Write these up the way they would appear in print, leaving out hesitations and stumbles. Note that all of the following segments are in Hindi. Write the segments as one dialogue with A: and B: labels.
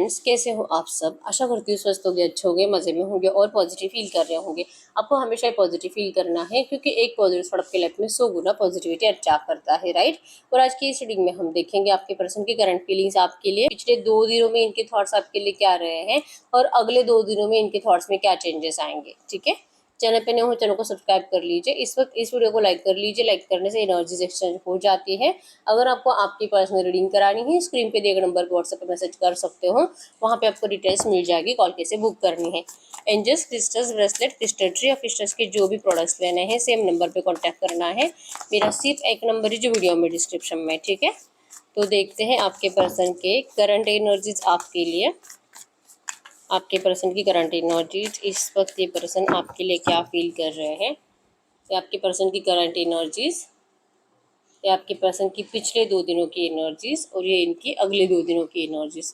A: फ्रेंड्स, कैसे हो आप सब। आशा करती हूँ स्वस्थ होंगे, अच्छे होंगे, मज़े में होंगे और पॉजिटिव फील कर रहे होंगे। आपको हमेशा पॉजिटिव फील करना है क्योंकि एक पॉजिटिव थॉट आपके लाइफ में 100 गुना पॉजिटिविटी अट्रैक्ट करता है, राइट। और आज की इस रीडिंग में हम देखेंगे आपके पर्सन की करंट फीलिंग्स आपके लिए, पिछले 2 दिनों में इनके थॉट्स आपके लिए क्या रहे हैं और अगले 2 दिनों में इनके थॉट्स में क्या चेंजेस आएंगे। ठीक है, चैनल पे नए हो चैनल को सब्सक्राइब कर लीजिए। इस वक्त इस वीडियो को लाइक कर लीजिए। लाइक करने से एनर्जीज एक्सचेंज हो जाती है। अगर आपको आपकी पर्सनल रीडिंग करानी है, स्क्रीन पे दिए गए नंबर पर व्हाट्सएप पे मैसेज कर सकते हो, वहाँ पे आपको डिटेल्स मिल जाएगी। कॉल कैसे बुक करनी है। Angels, crystals, bracelet, crystal tree या क्रिस्टल्स के जो भी प्रोडक्ट्स लेने हैं सेम नंबर पे कॉन्टैक्ट करना है। मेरा सिर्फ एक नंबर है जो वीडियो में डिस्क्रिप्शन में, ठीक है। तो देखते हैं आपके पर्सन के करंट एनर्जीज आपके लिए। आपके पर्सन की करंट एनर्जीज इस वक्त ये पर्सन आपके लिए क्या फील कर रहे हैं। ये आपके पर्सन की करंट एनर्जीज, ये आपके पर्सन की पिछले 2 दिनों की एनर्जीज और ये इनकी अगले 2 दिनों की एनर्जीज।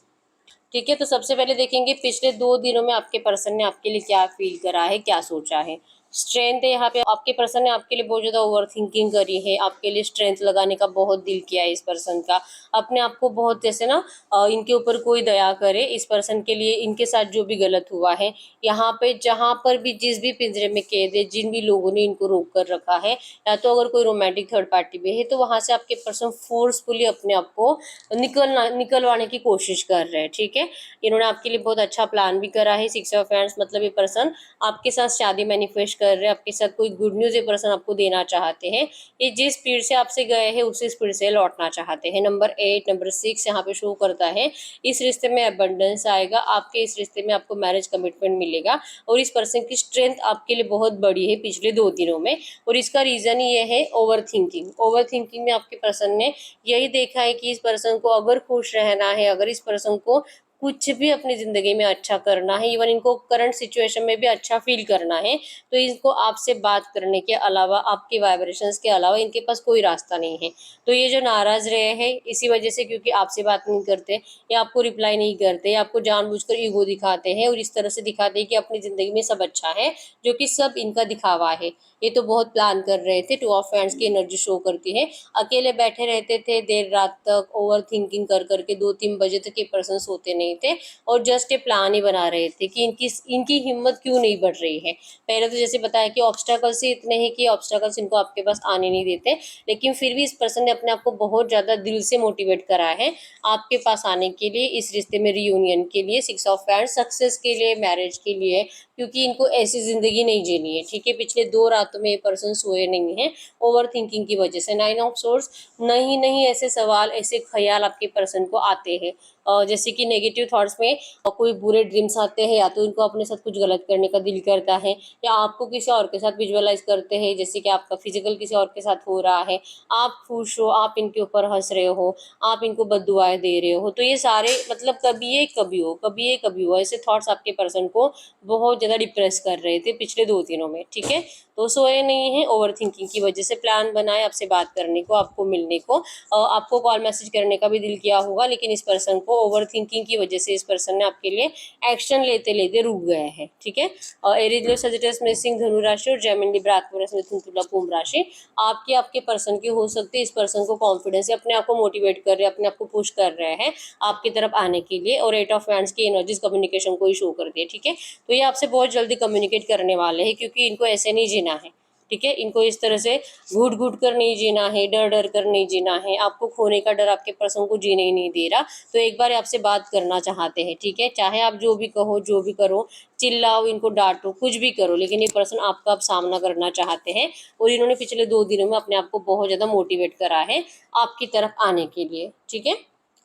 A: ठीक है, तो सबसे पहले देखेंगे पिछले 2 दिनों में आपके पर्सन ने आपके लिए क्या फील करा है, क्या सोचा है। स्ट्रेंथ है यहाँ पे, आपके पर्सन ने आपके लिए बहुत ज़्यादा ओवर थिंकिंग करी है। आपके लिए स्ट्रेंथ लगाने का बहुत दिल किया है इस पर्सन का। अपने आप को बहुत जैसे ना इनके ऊपर कोई दया करे इस पर्सन के लिए। इनके साथ जो भी गलत हुआ है, यहाँ पे जहाँ पर भी जिस भी पिंजरे में कैद है, जिन भी लोगों ने इनको रोक कर रखा है, या तो अगर कोई रोमांटिक थर्ड पार्टी भी है तो वहाँ से आपके पर्सन फोर्सफुली अपने आप को निकलवाने की कोशिश कर रहे हैं। ठीक है, इन्होंने आपके लिए बहुत अच्छा प्लान भी करा है। 6 ऑफ हैंड्स मतलब ये पर्सन आपके साथ शादी मैनिफेस्ट कर रहे हैं। आपके साथ कोई गुड न्यूज़ ये पर्सन आपको देना चाहते हैं। ये जिस स्पीड से आपसे गए हैं उसी स्पीड से लौटना चाहते हैं। नंबर 8, नंबर 6 यहाँ पे शो करता है। इस रिश्ते में अबंडेंस आएगा। आपके इस रिश्ते में आपको मैरिज कमिटमेंट मिलेगा और इस पर्सन की स्ट्रेंथ आपके लिए बहुत बड़ी है पिछले 2 दिनों में। और इसका रीज़न ये है ओवर थिंकिंग। ओवर थिंकिंग में आपके पर्सन ने यही देखा है कि इस पर्सन को अगर खुश रहना है, अगर इस पर्सन को कुछ भी अपनी ज़िंदगी में अच्छा करना है, इवन इनको करंट सिचुएशन में भी अच्छा फील करना है, तो इनको आपसे बात करने के अलावा, आपके वाइब्रेशंस के अलावा इनके पास कोई रास्ता नहीं है। तो ये जो नाराज़ रहे हैं इसी वजह से, क्योंकि आपसे बात नहीं करते या आपको रिप्लाई नहीं करते या आपको जानबूझकर ईगो दिखाते हैं और इस तरह से दिखाते हैं कि अपनी ज़िंदगी में सब अच्छा है, जो कि सब इनका दिखावा है। ये तो बहुत प्लान कर रहे थे। 2 ऑफ हैंड्स की एनर्जी शो करती है। अकेले बैठे रहते थे देर रात तक, ओवर थिंकिंग कर करके 2-3 बजे तक ये पर्सन सोते नहीं थे और जस्ट ये प्लान ही बना रहे थे कि इनकी हिम्मत क्यों नहीं बढ़ रही है। पहले तो जैसे बताया कि ऑब्स्टैकल्स ही इतने हैं कि ऑब्स्टैकल्स इनको आपके पास आने नहीं देते, लेकिन फिर भी इस पर्सन ने अपने आप को बहुत ज़्यादा दिल से मोटिवेट करा है आपके पास आने के लिए, इस रिश्ते में रियूनियन के लिए, 6 ऑफ हैंड्स सक्सेस के लिए, मैरिज के लिए, क्योंकि इनको ऐसी ज़िंदगी नहीं जीनी है। ठीक है, पिछले 2 रातों में ये पर्सन सोए नहीं है ओवर थिंकिंग की वजह से। 9 ऑफ सोर्स, नहीं नहीं ऐसे सवाल, ऐसे ख्याल आपके पर्सन को आते हैं। जैसे कि नेगेटिव थॉट्स में कोई बुरे ड्रीम्स आते हैं, या तो इनको अपने साथ कुछ गलत करने का दिल करता है, या आपको किसी और के साथ विजुअलाइज करते हैं, जैसे कि आपका फिजिकल किसी और के साथ हो रहा है, आप खुश हो, आप इनके ऊपर हंस रहे हो, आप इनको बद्दुआएं दे रहे हो। तो ये सारे मतलब कभी ये कभी हो, कभी ये कभी हो, ऐसे थॉट्स आपके पर्सन को बहुत ज़्यादा डिप्रेस कर रहे थे पिछले 2 दिनों में। ठीक है, तो सोए नहीं है, ओवर थिंकिंग की वजह से प्लान बनाए आपसे बात करने को, आपको मिलने को, आपको कॉल मैसेज करने का भी दिल किया होगा, लेकिन इस पर्सन को ओवर थिंकिंग की वजह से इस पर्सन ने आपके लिए एक्शन लेते लेते रुक गए हैं। ठीक है, एरीज, लियो, सजिटेरियस, मेष, धनु राशि और जेमिनी, लिब्रा, एक्वेरियस, मिथुन, तुला, कुंभ राशि आपके पर्सन की हो सकती है। इस पर्सन को कॉन्फिडेंस है, अपने आप को मोटिवेट कर रहे हैं, अपने आप को पुश कर रहे हैं आपकी तरफ आने के लिए। और 8 ऑफ हैंड्स की एनर्जीज कम्युनिकेशन को ही शो करती है। ठीक है, तो ये आपसे बहुत जल्दी कम्युनिकेट करने वाले हैं, क्योंकि इनको ऐसे नहीं जीना है। ठीक है, इनको इस तरह से घुट घुट कर नहीं जीना है, डर डर कर नहीं जीना है। आपको खोने का डर आपके पर्सन को जीने ही नहीं दे रहा, तो एक बार आपसे बात करना चाहते हैं। ठीक है, चाहे आप जो भी कहो, जो भी करो, चिल्लाओ, इनको डांटो, कुछ भी करो, लेकिन ये पर्सन आपका अब सामना करना चाहते हैं। और इन्होंने पिछले 2 दिनों में अपने आप को बहुत ज़्यादा मोटिवेट करा है आपकी तरफ आने के लिए। ठीक है,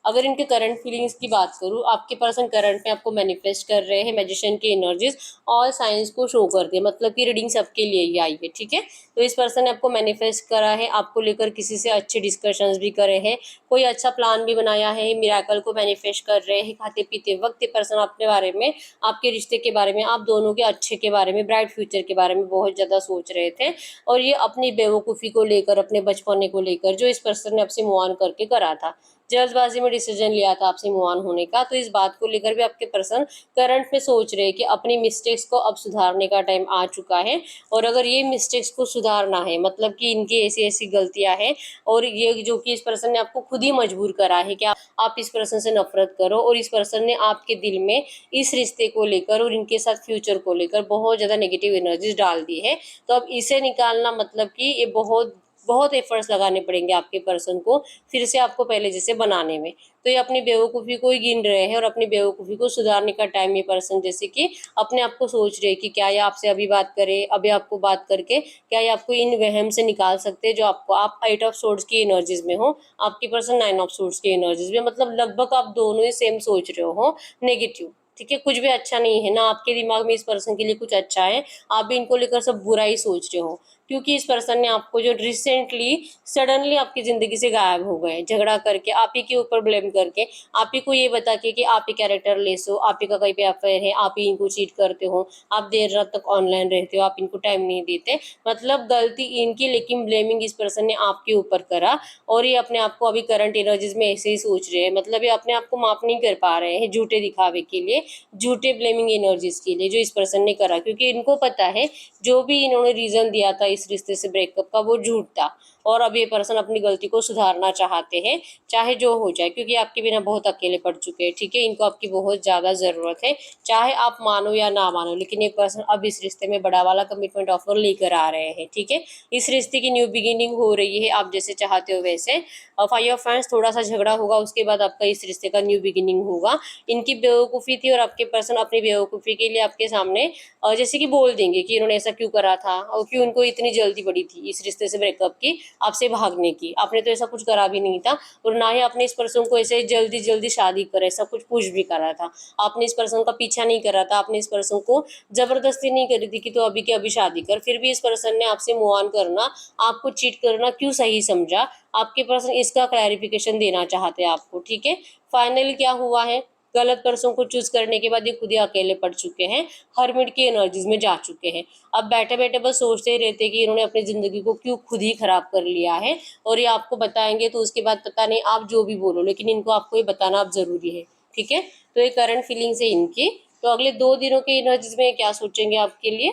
A: अगर इनके करंट फीलिंग्स की बात करूँ, आपके पर्सन करंट में आपको मैनिफेस्ट कर रहे हैं। मैजिशियन की एनर्जीज ऑल साइंस को शो करती है, मतलब कि रीडिंग सबके लिए ही आई है। ठीक है, तो इस पर्सन ने आपको मैनिफेस्ट करा है, आपको लेकर किसी से अच्छे डिस्कशंस भी करे हैं, कोई अच्छा प्लान भी बनाया है, मिराकल को मैनिफेस्ट कर रहे हैं। खाते पीते वक्त ये पर्सन अपने बारे में, आपके रिश्ते के बारे में, आप दोनों के अच्छे के बारे में, ब्राइट फ्यूचर के बारे में बहुत ज़्यादा सोच रहे थे। और ये अपनी बेवकूफ़ी को लेकर, अपने बचपने को लेकर जो इस पर्सन ने आपसे मूव ऑन करके करा था, जल्दबाजी में डिसीजन लिया था आपसे मूव ऑन होने का, तो इस बात को लेकर भी आपके पर्सन करंट में सोच रहे हैं कि अपनी मिस्टेक्स को अब सुधारने का टाइम आ चुका है। और अगर ये मिस्टेक्स को सुधारना है, मतलब कि इनकी ऐसी ऐसी गलतियां हैं और ये जो कि इस पर्सन ने आपको खुद ही मजबूर करा है कि आप इस पर्सन से नफरत करो, और इस पर्सन ने आपके दिल में इस रिश्ते को लेकर और इनके साथ फ्यूचर को लेकर बहुत ज़्यादा नेगेटिव एनर्जीज डाल दी है। तो अब इसे निकालना मतलब कि ये बहुत बहुत एफर्ट्स लगाने पड़ेंगे आपके पर्सन को फिर से आपको पहले जैसे बनाने में। तो ये अपनी बेवकूफ़ी को ही गिन रहे हैं और अपनी बेवकूफ़ी को सुधारने का टाइम ये पर्सन जैसे कि अपने आप को सोच रहे हैं कि क्या ये आपसे अभी बात करे, अभी आपको बात करके क्या ये आपको इन वहम से निकाल सकते हैं जो आपको, आप 8 ऑफ सोर्ड्स की एनर्जीज में हो, आपकी पर्सन 9 ऑफ सोर्ड्स की एनर्जीज में, मतलब लगभग आप दोनों ही सेम सोच रहे हो नेगेटिव। ठीक है, कुछ भी अच्छा नहीं है ना आपके दिमाग में इस पर्सन के लिए कुछ अच्छा है, आप भी इनको लेकर सब बुरा ही सोच रहे हो। क्योंकि इस पर्सन ने आपको जो रिसेंटली सडनली आपकी ज़िंदगी से गायब हो गए झगड़ा करके, आप ही के ऊपर ब्लेम करके, आप ही को ये बता के कि आप ही कैरेक्टर लेस हो, आप ही का कहीं पे अफेयर है, आप ही इनको चीट करते हो, आप देर रात तक ऑनलाइन रहते हो, आप इनको टाइम नहीं देते, मतलब गलती इनकी, लेकिन ब्लेमिंग इस पर्सन ने आपके ऊपर करा। और ये अपने आप को अभी करंट एनर्जीज में ऐसे ही सोच रहे हैं, मतलब ये अपने आप को माफ नहीं कर पा रहे हैं झूठे दिखावे के लिए, झूठे ब्लेमिंग एनर्जीज के लिए जो इस पर्सन ने करा, क्योंकि इनको पता है जो भी इन्होंने रीजन दिया था इस रिश्ते से ब्रेकअप का वो झूठ था। और अब ये पर्सन अपनी गलती को सुधारना चाहते हैं चाहे जो हो जाए, क्योंकि आपके बिना बहुत अकेले पड़ चुके हैं। ठीक है, इनको आपकी बहुत ज़्यादा ज़रूरत है, चाहे आप मानो या ना मानो, लेकिन ये पर्सन अब इस रिश्ते में बड़ा वाला कमिटमेंट ऑफर लेकर आ रहे हैं। ठीक है, इस रिश्ते की न्यू बिगिनिंग हो रही है, आप जैसे चाहते हो वैसे। फाइव ऑफ फ्रेंड्स, थोड़ा सा झगड़ा होगा, उसके बाद आपका इस रिश्ते का न्यू बिगिनिंग होगा। इनकी बेवकूफ़ी थी और आपके पर्सन अपनी बेवकूफ़ी के लिए आपके सामने जैसे कि बोल देंगे कि इन्होंने ऐसा क्यों करा था और क्यों इनको इतनी जल्दी पड़ी थी इस रिश्ते से ब्रेकअप की, आपसे भागने की। आपने तो ऐसा कुछ करा भी नहीं था, और ना ही आपने इस पर्सन को ऐसे जल्दी जल्दी शादी कर ऐसा कुछ पुश भी करा था। आपने इस पर्सन का पीछा नहीं करा था, आपने इस पर्सन को जबरदस्ती नहीं करी थी कि तो अभी के अभी शादी कर। फिर भी इस पर्सन ने आपसे मूव ऑन करना, आपको चीट करना क्यों सही समझा, आपके पर्सन इसका क्लैरिफिकेशन देना चाहते हैं आपको। ठीक है, फाइनली क्या हुआ है, गलत पर्सन को चूज करने के बाद ये खुद ही अकेले पड़ चुके हैं, हरमिट की एनर्जीज में जा चुके हैं। अब बैठे बैठे बस सोचते ही रहते कि इन्होंने अपनी जिंदगी को क्यों खुद ही खराब कर लिया है, और ये आपको बताएंगे तो उसके बाद पता नहीं आप जो भी बोलो, लेकिन इनको आपको ये बताना अब जरूरी है। ठीक है, तो ये करंट फीलिंग्स है इनकी। तो अगले 2 दिनों के एनर्जीज में क्या सोचेंगे आपके लिए।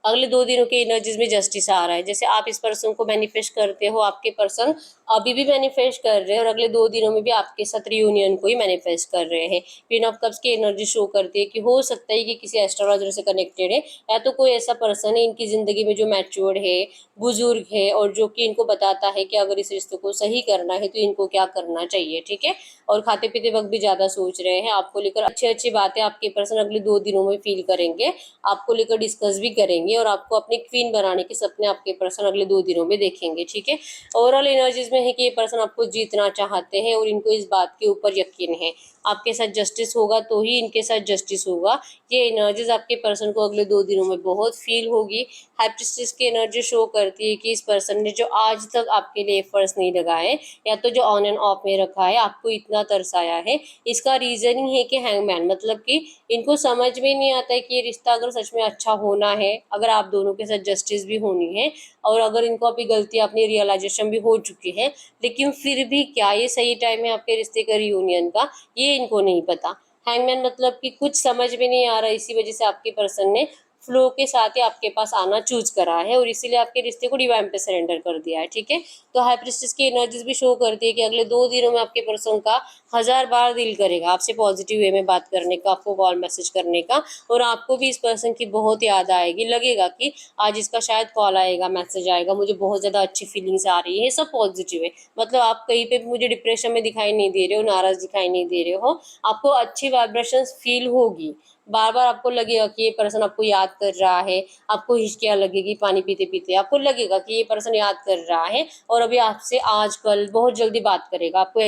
A: अगले 2 दिनों के एनर्जीज में जस्टिस आ रहा है, जैसे आप इस पर्सन को मैनिफेस्ट करते हो, आपके पर्सन अभी भी मैनिफेस्ट कर रहे हैं और अगले 2 दिनों में भी आपके साथ रियूनियन को ही मैनिफेस्ट कर रहे हैं। क्वीन ऑफ कप्स की एनर्जी शो करती है कि हो सकता है कि किसी एस्ट्रोलॉजर से कनेक्टेड है, या तो कोई ऐसा पर्सन है इनकी जिंदगी में जो मैच्योर्ड है, बुजुर्ग है, और जो कि इनको बताता है कि अगर इस रिश्ते को सही करना है तो इनको क्या करना चाहिए। ठीक है, और खाते पीते वक्त भी ज्यादा सोच रहे हैं, आपको लेकर अच्छी अच्छी बातें आपके पर्सन अगले 2 दिनों में फील करेंगे, आपको लेकर डिस्कस भी करेंगे, और आपको अपनी क्वीन बनाने के सपने आपके पर्सन अगले 2 दिनों में देखेंगे। ठीक है, ओवरऑल एनर्जीज में है कि ये पर्सन आपको जीतना चाहते हैं और इनको इस बात के ऊपर यकीन है आपके साथ जस्टिस होगा तो ही इनके साथ जस्टिस होगा। ये एनर्जीज आपके पर्सन को अगले 2 दिनों में बहुत फील होगी। हाई प्रीस्टेस की एनर्जी शो करती है कि इस पर्सन ने जो आज तक आपके लिए एफर्ट्स नहीं लगाए, या तो जो ऑन एंड ऑफ में रखा है, आपको इतना तरसाया है, इसका रीजन ही है कि हैंगमैन, मतलब कि इनको समझ में नहीं आता है कि ये रिश्ता अगर सच में अच्छा होना है, अगर आप दोनों के साथ जस्टिस भी होनी है, और अगर इनको अपनी गलतियां अपनी रियलाइजेशन भी हो चुकी है, लेकिन फिर भी क्या ये सही टाइम है आपके रिश्ते का रियूनियन का, ये इनको नहीं पता। हैंगमैन मतलब कि कुछ समझ में नहीं आ रहा, इसी वजह से आपके पर्सन ने फ्लो के साथ ही आपके पास आना चूज करा है और इसीलिए आपके रिश्ते को डिवाइन पे सरेंडर कर दिया है। ठीक है, तो हाई प्रीस्टेस की एनर्जीज भी शो करती है कि अगले 2 दिनों में आपके पर्सन का 1000 बार दिल करेगा आपसे पॉजिटिव वे में बात करने का, आपको कॉल मैसेज करने का, और आपको भी इस पर्सन की बहुत याद आएगी, लगेगा कि आज इसका शायद कॉल आएगा, मैसेज आएगा, मुझे बहुत ज़्यादा अच्छी फीलिंग्स आ रही है, सब पॉजिटिव है। मतलब आप कहीं पे भी मुझे डिप्रेशन में दिखाई नहीं दे रहे हो, नाराज दिखाई नहीं दे रहे हो, आपको अच्छी वाइब्रेशंस फील होगी। बार बार आपको लगेगा कि ये पर्सन आपको याद कर रहा है, आपको हिचकियाँ लगेगी पानी पीते पीते, आपको लगेगा कि ये पर्सन याद कर रहा है और अभी आपसे आज कल बहुत जल्दी बात करेगा। आपको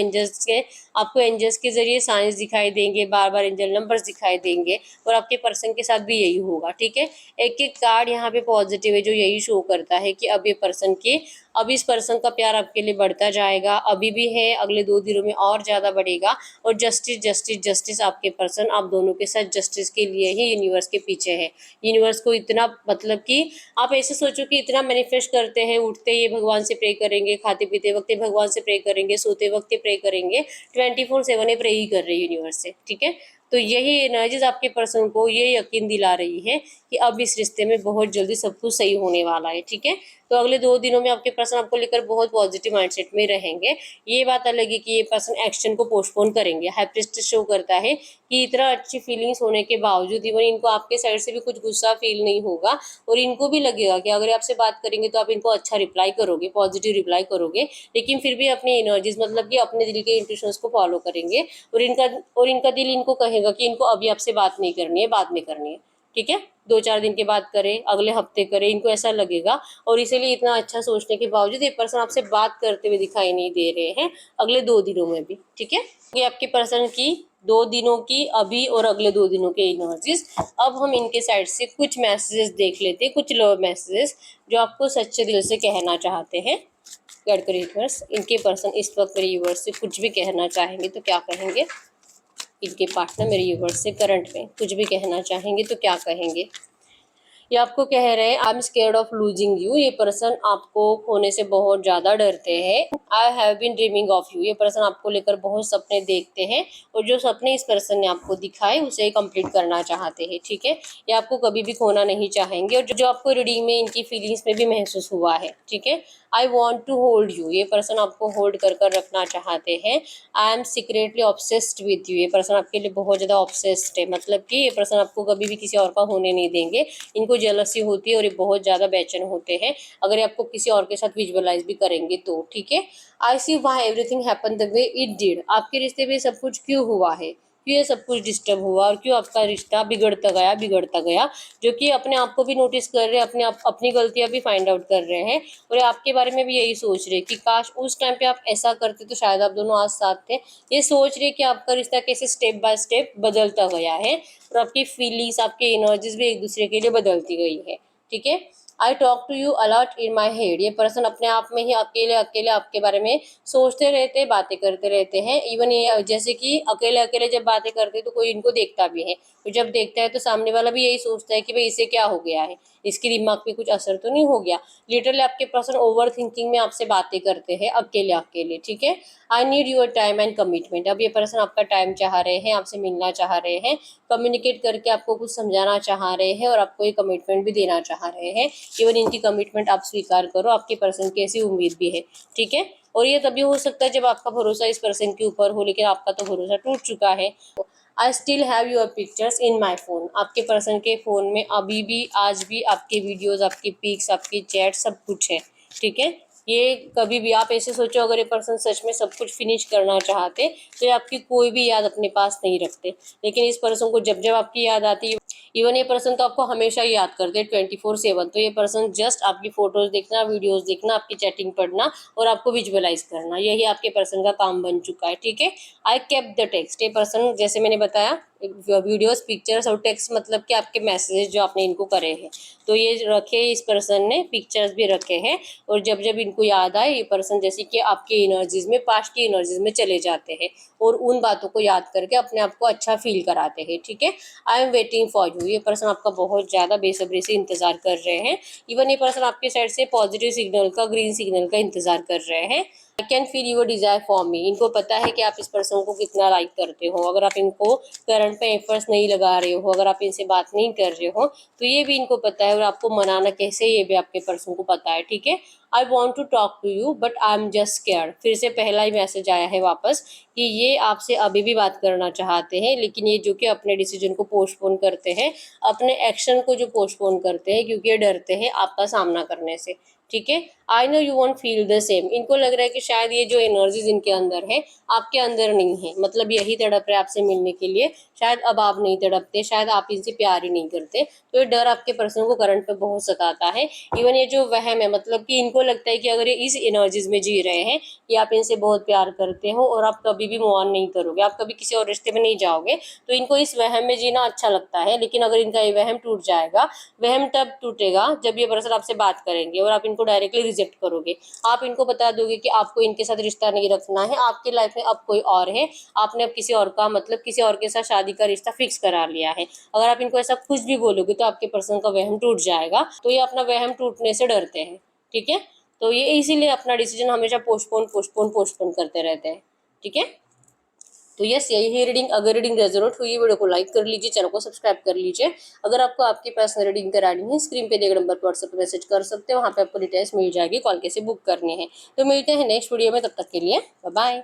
A: एंजल्स के जरिए साइंस दिखाई देंगे, बार बार एंजल नंबर्स दिखाई देंगे, और आपके पर्सन के साथ भी यही होगा। ठीक है, एक एक कार्ड यहाँ पे पॉजिटिव है जो यही शो करता है कि अब ये पर्सन के, अब इस पर्सन का प्यार आपके लिए बढ़ता जाएगा, अभी भी है, अगले 2 दिनों में और ज़्यादा बढ़ेगा, और जस्टिस जस्टिस जस्टिस आपके पर्सन आप दोनों के साथ जस्टिस के लिए ही यूनिवर्स के पीछे है। यूनिवर्स को इतना मतलब कि आप ऐसे सोचो कि इतना मैनिफेस्ट करते हैं, उठते ही भगवान से प्रे करेंगे, खाते पीते वक्त भगवान से प्रे करेंगे, सोते वक्त प्रे करेंगे, 24/7 ये प्रे ही कर रहे हैं यूनिवर्स से, ठीक है। तो यही एनर्जीज आपके पर्सन को ये यकीन दिला रही है कि अब इस रिश्ते में बहुत जल्दी सब कुछ सही होने वाला है, ठीक है। तो अगले 2 दिनों में आपके पर्सन आपको लेकर बहुत पॉजिटिव माइंडसेट में रहेंगे। ये बात अलग है कि ये पर्सन एक्शन को पोस्टपोन करेंगे। हाई प्रीस्टेस शो करता है कि इतना अच्छी फीलिंग्स होने के बावजूद इवन इनको आपके साइड से भी कुछ गुस्सा फील नहीं होगा और इनको भी लगेगा कि अगर आपसे बात करेंगे तो आप इनको अच्छा रिप्लाई करोगे, पॉजिटिव रिप्लाई करोगे, लेकिन फिर भी अपनी एनर्जीज मतलब कि अपने दिल के इंट्यूशंस को फॉलो करेंगे और इनका दिल इनको कहेगा कि इनको अभी आपसे बात नहीं करनी है, बाद में करनी है, ठीक है। 2-4 दिन के बाद करें, अगले हफ्ते करें, इनको ऐसा लगेगा। और इसीलिए इतना अच्छा सोचने के बावजूद ये पर्सन आपसे बात करते हुए दिखाई नहीं दे रहे हैं अगले 2 दिनों में भी, ठीक है। ये आपके पर्सन की 2 दिनों की अभी और अगले 2 दिनों के एनर्जीज। अब हम इनके साइड से कुछ मैसेजेस देख लेते हैं, कुछ लव मैसेजेस जो आपको सच्चे दिल से कहना चाहते हैं। गॉड क्रिएटर्स, इनके पर्सन इस वक्त मेरे यूनिवर्स से कुछ भी कहना चाहेंगे तो क्या कहेंगे? इनके पार्टनर मेरे यूनिवर्स से करंट में कुछ भी कहना चाहेंगे तो क्या कहेंगे? ये आपको कह रहे हैं I am scared of losing you. ये पर्सन आपको खोने से बहुत ज्यादा डरते हैं। I have been dreaming of you. ये पर्सन आपको लेकर बहुत सपने देखते हैं और जो सपने इस पर्सन ने आपको दिखाए उसे कंप्लीट करना चाहते हैं, ठीक है। ये आपको कभी भी खोना नहीं चाहेंगे और जो आपको रीडिंग में इनकी फीलिंग्स में भी महसूस हुआ है, ठीक है। I want to hold you. ये पर्सन आपको होल्ड कर रखना चाहते हैं। I am secretly obsessed with you. ये पर्सन आपके लिए बहुत ज़्यादा ऑब्सेस्ड है, मतलब कि ये पर्सन आपको कभी भी किसी और का होने नहीं देंगे। इनको जेलसी होती है और ये बहुत ज़्यादा बेचैन होते हैं अगर ये आपको किसी और के साथ विजुअलाइज भी करेंगे तो, ठीक है। I see why everything happen the way it did. आपके रिश्ते में सब कुछ क्यों हुआ है, क्यों ये सब कुछ डिस्टर्ब हुआ और क्यों आपका रिश्ता बिगड़ता गया, जो कि अपने आप को भी नोटिस कर रहे हैं, अपनी गलतियां भी फाइंड आउट कर रहे हैं और आपके बारे में भी यही सोच रहे हैं कि काश उस टाइम पे आप ऐसा करते तो शायद आप दोनों आज साथ थे। ये सोच रहे कि आपका रिश्ता कैसे स्टेप बाय स्टेप बदलता गया है और आपकी फीलिंग्स, आपकी एनर्जीज भी एक दूसरे के लिए बदलती गई है, ठीक है। I talk to you a lot in my head. ये पर्सन अपने आप में ही अकेले अकेले आपके बारे में सोचते रहते हैं, बातें करते रहते हैं। इवन ये जैसे कि अकेले अकेले जब बातें करते हैं तो कोई इनको देखता भी है, तो जब देखता है तो सामने वाला भी यही सोचता है कि भाई इसे क्या हो गया है, इसके दिमाग पे कुछ असर तो नहीं हो गया। लिटरली आपके पर्सन ओवर थिंकिंग में आपसे बातें करते हैं अकेले अकेले, ठीक है। I need your time and commitment. अब ये पर्सन आपका टाइम चाह रहे हैं, आपसे मिलना चाह रहे हैं, कम्युनिकेट करके आपको कुछ समझाना चाह रहे हैं और आपको ये कमिटमेंट भी देना चाह रहे हैं। इवन इनकी कमिटमेंट आप स्वीकार करो, आपके पर्सन की ऐसी उम्मीद भी है, ठीक है। और ये तभी हो सकता है जब आपका भरोसा इस पर्सन के ऊपर हो, लेकिन आपका तो भरोसा टूट चुका है। I still have your pictures in my phone. आपके पर्सन के फ़ोन में अभी भी आज भी आपके वीडियोज़, आपकी पिक्स, आपकी चैट सब कुछ है, ठीक है। ये कभी भी आप ऐसे सोचो अगर ये पर्सन सच में सब कुछ फिनिश करना चाहते तो ये आपकी कोई भी याद अपने पास नहीं रखते, लेकिन इस पर्सन को जब जब आपकी याद आती है, इवन ये पर्सन तो आपको हमेशा ही याद करते हैं 24/7। तो ये पर्सन जस्ट आपकी फोटोज देखना, वीडियोस देखना, आपकी चैटिंग पढ़ना और आपको विजुअलाइज करना, यही आपके पर्सन का काम बन चुका है, ठीक है। I kept the text. ये पर्सन जैसे मैंने बताया वीडियोस, पिक्चर्स और टेक्स्ट मतलब कि आपके मैसेज जो आपने इनको करे हैं तो ये रखे, इस पर्सन ने पिक्चर्स भी रखे हैं और जब जब इनको याद आए ये पर्सन जैसे कि आपकी एनर्जीज में, पास्ट की एनर्जीज में चले जाते हैं और उन बातों को याद करके अपने आप को अच्छा फील कराते हैं, ठीक है। I am waiting for you. ये पर्सन आपका बहुत ज़्यादा बेसब्री से इंतजार कर रहे हैं। इवन ये पर्सन आपके साइड से पॉजिटिव सिग्नल का, ग्रीन सिग्नल का इंतजार कर रहे हैं। I can feel your desire for me. इनको पता है कि आप इस पर्सन को कितना लाइक करते हो। अगर आप इनको करंट पे एफर्ट्स नहीं लगा रहे हो, अगर आप इनसे बात नहीं कर रहे हो तो ये भी इनको पता है और आपको मनाना कैसे ये भी आपके पर्सन को पता है, ठीक है। I want to talk to you but I am just scared. फिर से पहला ही मैसेज आया है वापस कि ये आपसे अभी भी बात करना चाहते हैं, लेकिन ये जो कि अपने डिसीजन को पोस्टपोन करते हैं, अपने एक्शन को जो पोस्टपोन करते हैं क्योंकि ये डरते हैं आपका सामना करने से, ठीक है। I know you want feel the same. इनको लग रहा है कि शायद ये जो एनर्जीज इनके अंदर है आपके अंदर नहीं है, मतलब यही तड़प रहे आपसे मिलने के लिए, शायद अब आप नहीं तड़पते, शायद आप इनसे प्यार ही नहीं करते। तो ये डर आपके पर्सन को करंट पे बहुत सताता है। इवन ये जो वहम है, मतलब कि इनको लगता है कि अगर ये इस एनर्जीज में जी रहे हैं कि आप इनसे बहुत प्यार करते हो और आप कभी भी मूव ऑन नहीं करोगे, आप कभी किसी और रिश्ते में नहीं जाओगे, तो इनको इस वहम में जीना अच्छा लगता है। लेकिन अगर इनका ये वहम टूट जाएगा, वहम तब टूटेगा जब ये पर्सन आपसे बात करेंगे और आप इनको डायरेक्टली रिजेक्ट करोगे। आप इनको बता दोगे कि आप आपको इनके साथ रिश्ता नहीं रखना है, आपकी लाइफ में अब कोई और है, आपने अब किसी और का मतलब किसी और के साथ शादी का रिश्ता फिक्स करा लिया है। अगर आप इनको ऐसा कुछ भी बोलोगे तो आपके पर्सन का वहम टूट जाएगा। तो ये अपना वहम टूटने से डरते हैं, ठीक है। तो ये इसीलिए अपना डिसीजन हमेशा पोस्टपोन पोस्टपोन पोस्टपोन करते रहते हैं, ठीक है। तो यस, यही रीडिंग, अगर रीडिंग रेजोनेट हुई वीडियो को लाइक कर लीजिए, चैनल को सब्सक्राइब कर लीजिए। अगर आपको आपकी पर्सनल रीडिंग करानी है, स्क्रीन पे दिए गए नंबर पर व्हाट्सएप पे मैसेज कर सकते हैं, वहाँ पे आपको डिटेल्स मिल जाएगी, कॉल कैसे बुक करनी है। तो मिलते हैं नेक्स्ट वीडियो में, तब तक के लिए बाय बाय।